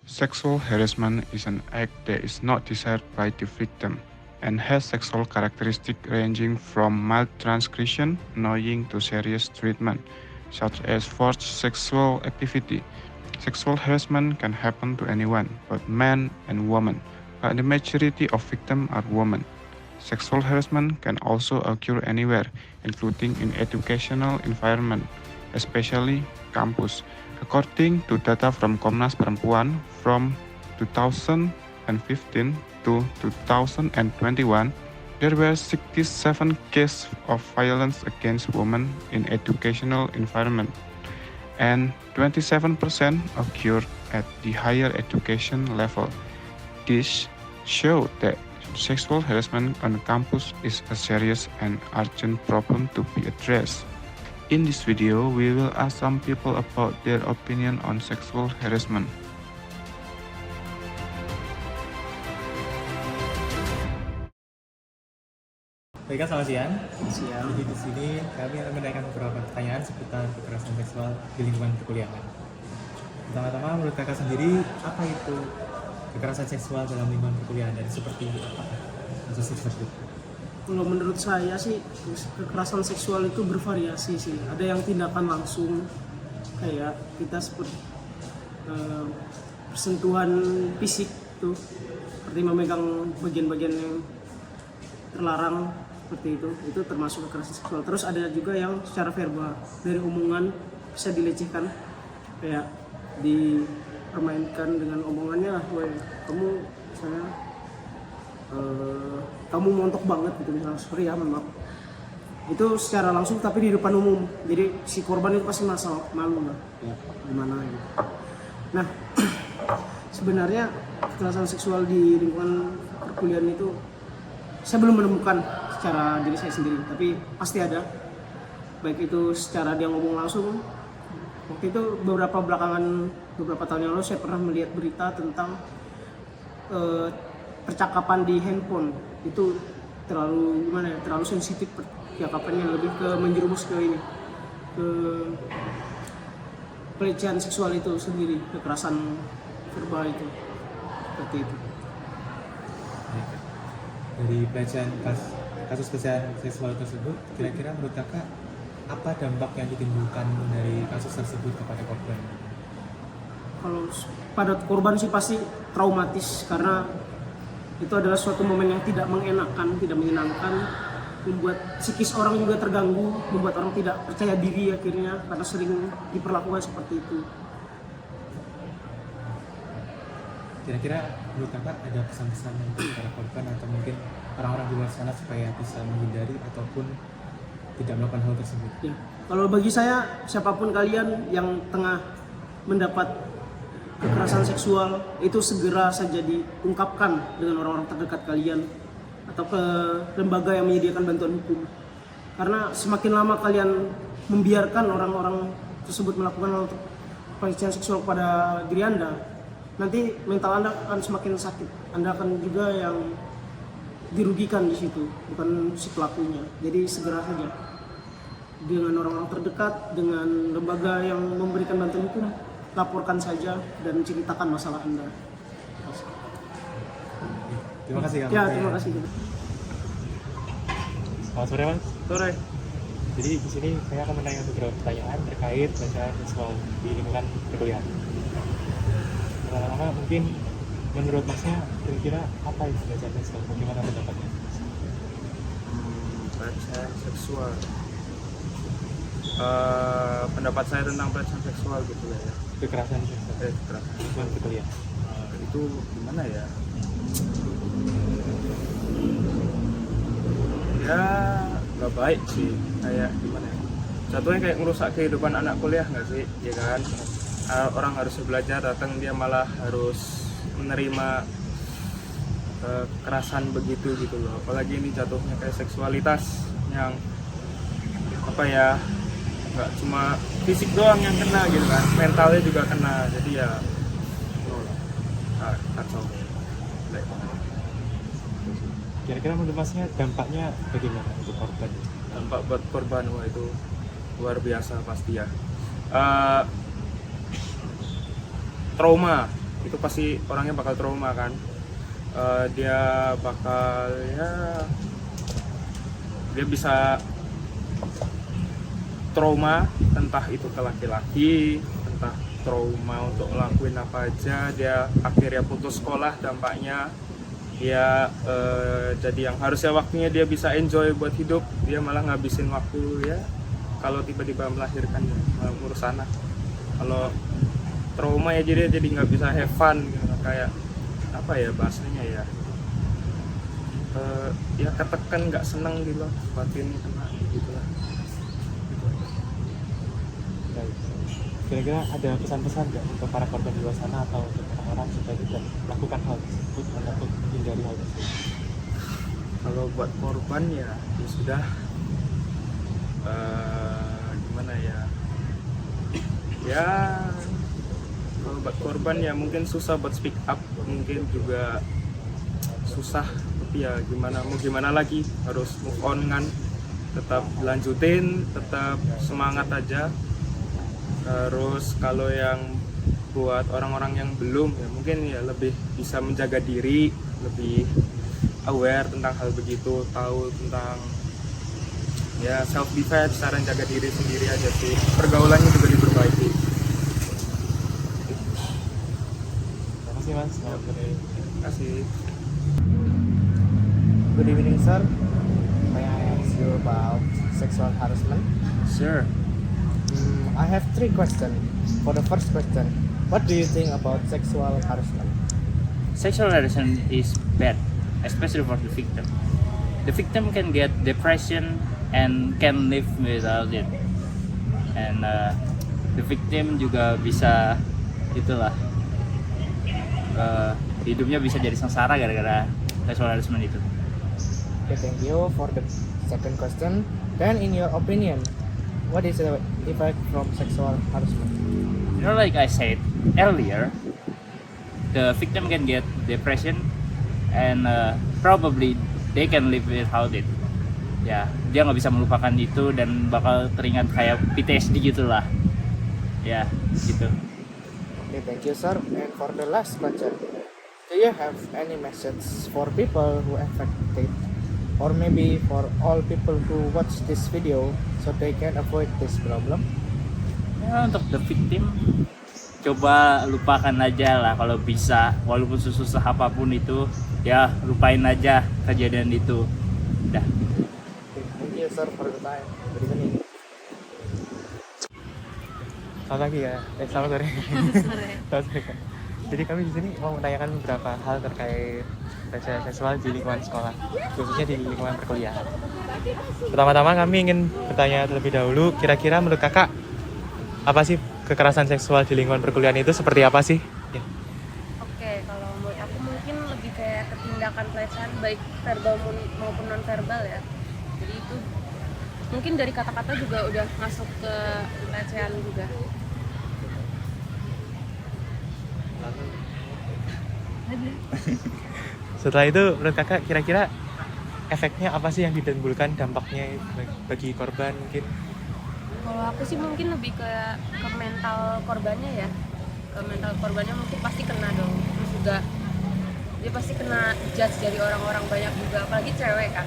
Sexual harassment is an act that is not desired by the victim and has sexual characteristics ranging from mild transgression, annoying to serious treatment, such as forced sexual activity. Sexual harassment can happen to anyone, both men and women, but the majority of victims are women. Sexual harassment can also occur anywhere, including in educational environment, especially campus. According to data from Komnas Perempuan from 2015 to 2021, there were 67 cases of violence against women in educational environment, and 27% occurred at the higher education level. This show that sexual harassment on campus is a serious and urgent problem to be addressed. In this video, we will ask some people about their opinion on sexual harassment. Baik, selamat siang. Siang. Jadi di sini kami akan menanyakan beberapa pertanyaan seputar kekerasan seksual di lingkungan perkuliahan. Pertama-tama, menurut kakak sendiri, apa itu kekerasan seksual dalam lingkungan perkuliahan dan seperti apa kasus tersebut? Kalau menurut saya sih kekerasan seksual itu bervariasi sih. Ada yang tindakan langsung kayak kita seperti persentuhan fisik tuh, seperti memegang bagian-bagian yang terlarang seperti itu termasuk kekerasan seksual. Terus ada juga yang secara verbal, dari omongan bisa dilecehkan, kayak dipermainkan dengan omongannya lah, "Woi, kamu misalnya kamu montok banget," gitu misalnya, "sorry ya, maaf." Itu secara langsung tapi di depan umum, jadi si korban itu pasti malu lah, ya gimana gitu. Nah, sebenarnya kekerasan seksual di lingkungan perkuliahan itu saya belum menemukan secara diri saya sendiri, tapi pasti ada, baik itu secara dia ngomong langsung. Waktu itu beberapa tahun yang lalu saya pernah melihat berita tentang percakapan di handphone itu terlalu sensitif percakapannya, lebih ke menjerumus ke pelecehan seksual itu sendiri, kekerasan verbal itu seperti itu. Dari pelecehan kasus pelecehan seksual tersebut, kira-kira menurut kakak apa dampak yang ditimbulkan dari kasus tersebut kepada korban? Kalau pada korban sih pasti traumatis, karena itu adalah suatu momen yang tidak mengenakan, tidak menyenangkan, membuat psikis orang juga terganggu, membuat orang tidak percaya diri akhirnya karena sering diperlakukan seperti itu. Kira-kira menurut kakak ada pesan-pesan untuk para korban atau mungkin orang-orang di luar sana supaya bisa menghindari ataupun tidak melakukan hal tersebut? Ya, kalau bagi saya, siapapun kalian yang tengah mendapat kekerasan seksual itu segera saja diungkapkan dengan orang-orang terdekat kalian atau ke lembaga yang menyediakan bantuan hukum. Karena semakin lama kalian membiarkan orang-orang tersebut melakukan pelecehan seksual kepada diri Anda, nanti mental Anda akan semakin sakit. Anda akan juga yang dirugikan di situ, bukan si pelakunya. Jadi segera saja dengan orang-orang terdekat, dengan lembaga yang memberikan bantuan hukum, laporkan saja dan ceritakan masalah Anda. Terima kasih Kak. Ya, terima kasih. Selamat sore Mas. Sore. Jadi di sini saya akan menanya beberapa pertanyaan terkait pelecehan seksual di lingkungan perkuliahan. Pertama-tama mungkin menurut Masnya kira-kira apa itu pelecehan seksual? Bagaimana pendapatnya? Pelecehan seksual. Pendapat saya tentang pelecehan seksual gitu ya. Kekerasan seksual. Kekerasan Lingkungan perkuliahan. itu gimana ya? Ya nggak baik sih, kayak gimana ya? Jatuhnya kayak ngerusak kehidupan anak kuliah nggak sih, ya kan? Orang harus belajar, datang dia malah harus menerima kekerasan begitu gitu loh. Apalagi ini jatuhnya kayak seksualitas yang apa ya, nggak cuma fisik doang yang kena gitu kan, mentalnya juga kena. Jadi ya kacau. Kira-kira menurut Masnya dampaknya bagaimana untuk korban? Dampak buat korban, wah itu luar biasa pasti ya. Trauma itu pasti orangnya bakal trauma kan. Dia bakal dia bisa trauma, entah itu ke laki-laki, entah trauma untuk ngelakuin apa aja. Dia akhirnya putus sekolah, dampaknya dia jadi yang harusnya waktunya dia bisa enjoy buat hidup, dia malah ngabisin waktu ya kalau tiba-tiba melahirkan ya, ngurus anak. Kalau trauma ya jadi nggak bisa have fun gitu. Kayak apa ya bahasanya ya, ya ketekan, nggak seneng gitu loh, batin kena gitu lah. Baik. Kira-kira ada pesan-pesan nggak untuk para korban di luar sana atau untuk orang-orang supaya tidak melakukan hal tersebut atau menghindari hal tersebut? Kalau buat korban ya sudah, gimana ya, kalau buat korban ya mungkin susah buat speak up, mungkin juga susah, tapi ya gimana lagi, harus move on kan, tetap lanjutin, tetap semangat aja. Terus kalau yang buat orang-orang yang belum ya mungkin ya lebih bisa menjaga diri, lebih aware tentang hal begitu, tahu tentang ya self defense, cara jaga diri sendiri aja sih, pergaulannya juga diperbaiki. Terima kasih Mas. Selamat sore. Terima kasih. Good evening, sir. May I ask you about sexual harassment? Sure. I have 3 questions. For the first question, what do you think about sexual harassment? Sexual harassment is bad, especially for the victim. The victim can get depression and can live without it. And the victim juga bisa hidupnya bisa jadi sengsara gara-gara sexual harassment itu. Okay, thank you. For the second question, then in your opinion, what is the effect from sexual harassment? You know, like I said earlier, the victim can get depression and probably they can live without it. Ya, dia nggak bisa melupakan itu dan bakal teringat kayak PTSD gitulah. Ya, gitu. Okay, thank you, sir. And for the last question, do you have any message for people who affected, or maybe for all people who watch this video so they can avoid this problem? Ya, untuk the victim, coba lupakan aja lah kalau bisa, walaupun susah apapun itu, ya lupain aja kejadian itu. Dah. Okay, thank you, sir, for the time. Good evening. Selamat pagi ya. Selamat sore. Selamat sore. Kak. Jadi kami di sini mau menanyakan beberapa hal terkait pelecehan seksual di lingkungan sekolah, khususnya di lingkungan perkuliahan. Pertama-tama kami ingin bertanya terlebih dahulu, kira-kira menurut kakak apa sih kekerasan seksual di lingkungan perkuliahan itu seperti apa sih? Ya. Oke, kalau menurut aku mungkin lebih kayak ketindakan pelecehan baik verbal maupun non verbal ya. Jadi itu mungkin dari kata-kata juga udah masuk ke pelecehan juga. Setelah itu menurut kakak kira-kira efeknya apa sih yang ditimbulkan, dampaknya bagi korban mungkin? Kalau aku sih mungkin lebih ke mental korbannya ya. Ke mental korbannya mungkin pasti kena dong. Terus juga dia pasti kena judge dari orang-orang banyak juga, apalagi cewek kan.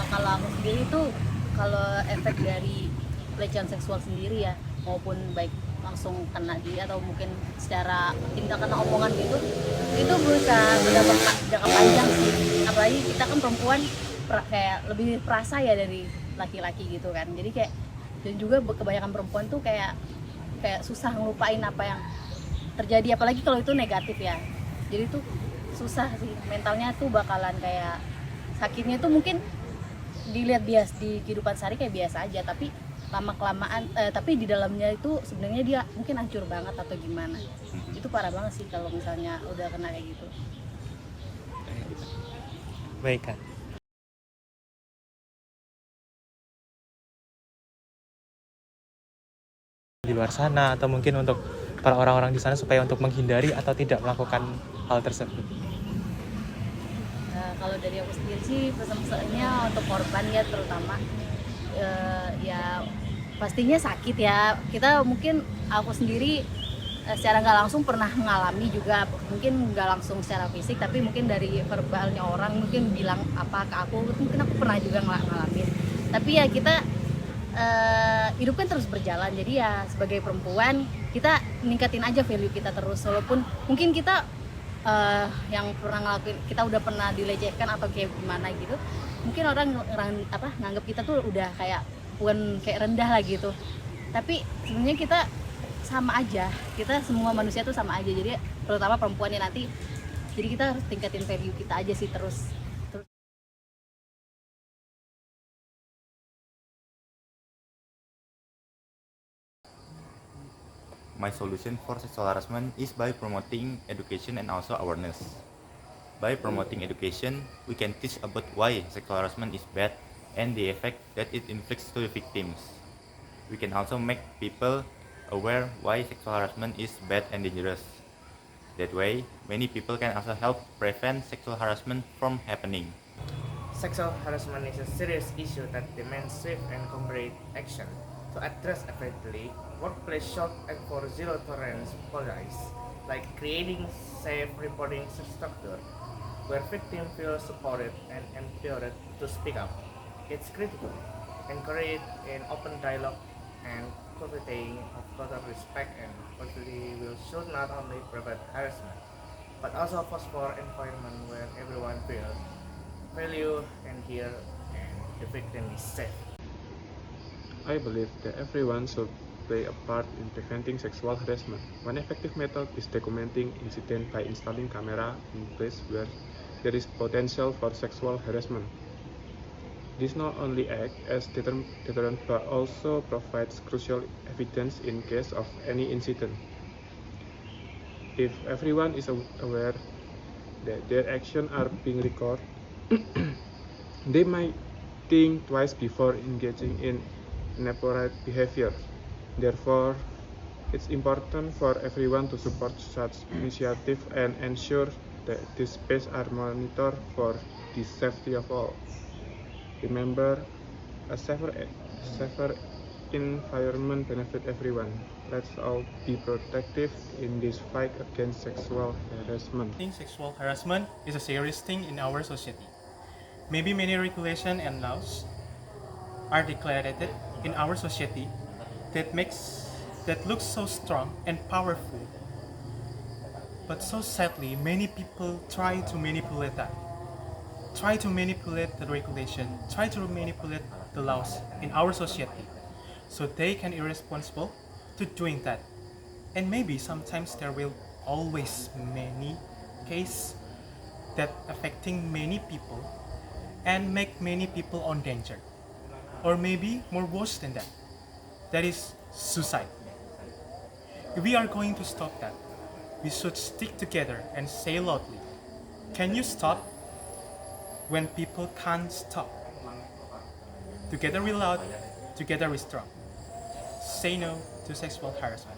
Kalau aku sendiri tuh, kalau efek dari pelecehan seksual sendiri ya, maupun baik langsung kena dia atau mungkin secara tindakan omongan gitu, itu bisa berdampak jangka panjang sih. Apalagi kita kan perempuan kayak lebih perasa ya dari laki-laki gitu kan. Jadi kayak, dan juga kebanyakan perempuan tuh kayak susah ngelupain apa yang terjadi, apalagi kalau itu negatif ya. Jadi tuh susah sih, mentalnya tuh bakalan kayak sakitnya tuh mungkin dilihat bias di kehidupan sehari kayak biasa aja, tapi lama kelamaan tapi di dalamnya itu sebenarnya dia mungkin hancur banget atau gimana. Itu parah banget sih kalau misalnya udah kena kayak gitu. Baik Kak. Di luar sana atau mungkin untuk para orang-orang di sana supaya untuk menghindari atau tidak melakukan hal tersebut. Kalau dari aku sendiri sih pesan-pesannya untuk korban ya terutama ya pastinya sakit ya. Kita mungkin aku sendiri secara nggak langsung pernah mengalami juga, mungkin nggak langsung secara fisik tapi mungkin dari verbalnya orang mungkin bilang apa ke aku, mungkin aku pernah juga ngalamin. Tapi ya kita hidup kan terus berjalan, jadi ya sebagai perempuan kita ningkatin aja value kita terus, walaupun mungkin kita yang pernah ngelakuin, kita udah pernah dilecehkan atau kayak gimana gitu, mungkin orang nganggap kita tuh udah kayak bukan kayak rendah lah gitu, tapi sebenarnya kita sama aja, kita semua manusia tuh sama aja, jadi terutama perempuannya nanti, jadi kita harus tingkatin value kita aja sih terus. My solution for sexual harassment is by promoting education and also awareness. By promoting education, we can teach about why sexual harassment is bad and the effect that it inflicts to the victims. We can also make people aware why sexual harassment is bad and dangerous. That way, many people can also help prevent sexual harassment from happening. Sexual harassment is a serious issue that demands swift and concrete action. To address effectively, workplace should enforce zero tolerance policies, like creating safe reporting structure where victims feel supported and empowered to speak up. It's critical. Encourage an open dialogue and cultivating of total respect and equality will should not only prevent harassment, but also foster environment where everyone feels valued and heard and the victim is safe. I believe that everyone should play a part in preventing sexual harassment. One effective method is documenting incidents by installing camera in place where there is potential for sexual harassment. This not only acts as deterrent but also provides crucial evidence in case of any incident. If everyone is aware that their actions are being recorded, they might think twice before engaging in inappropriate behavior. Therefore, it's important for everyone to support such initiative and ensure that these spaces are monitored for the safety of all. Remember, a safer environment benefits everyone. Let's all be protective in this fight against sexual harassment. I think sexual harassment is a serious thing in our society. Maybe many regulations and laws are declared in our society that looks so strong and powerful. But so sadly, many people try to manipulate that. Try to manipulate the regulation, try to manipulate the laws in our society, so they can irresponsible to doing that. And maybe sometimes there will always many cases that affecting many people and make many people on danger, or maybe more worse than that. That is suicide. If we are going to stop that, we should stick together and say loudly, "Can you stop?" When people can't stop. Together we loud, together we strong. Say no to sexual harassment.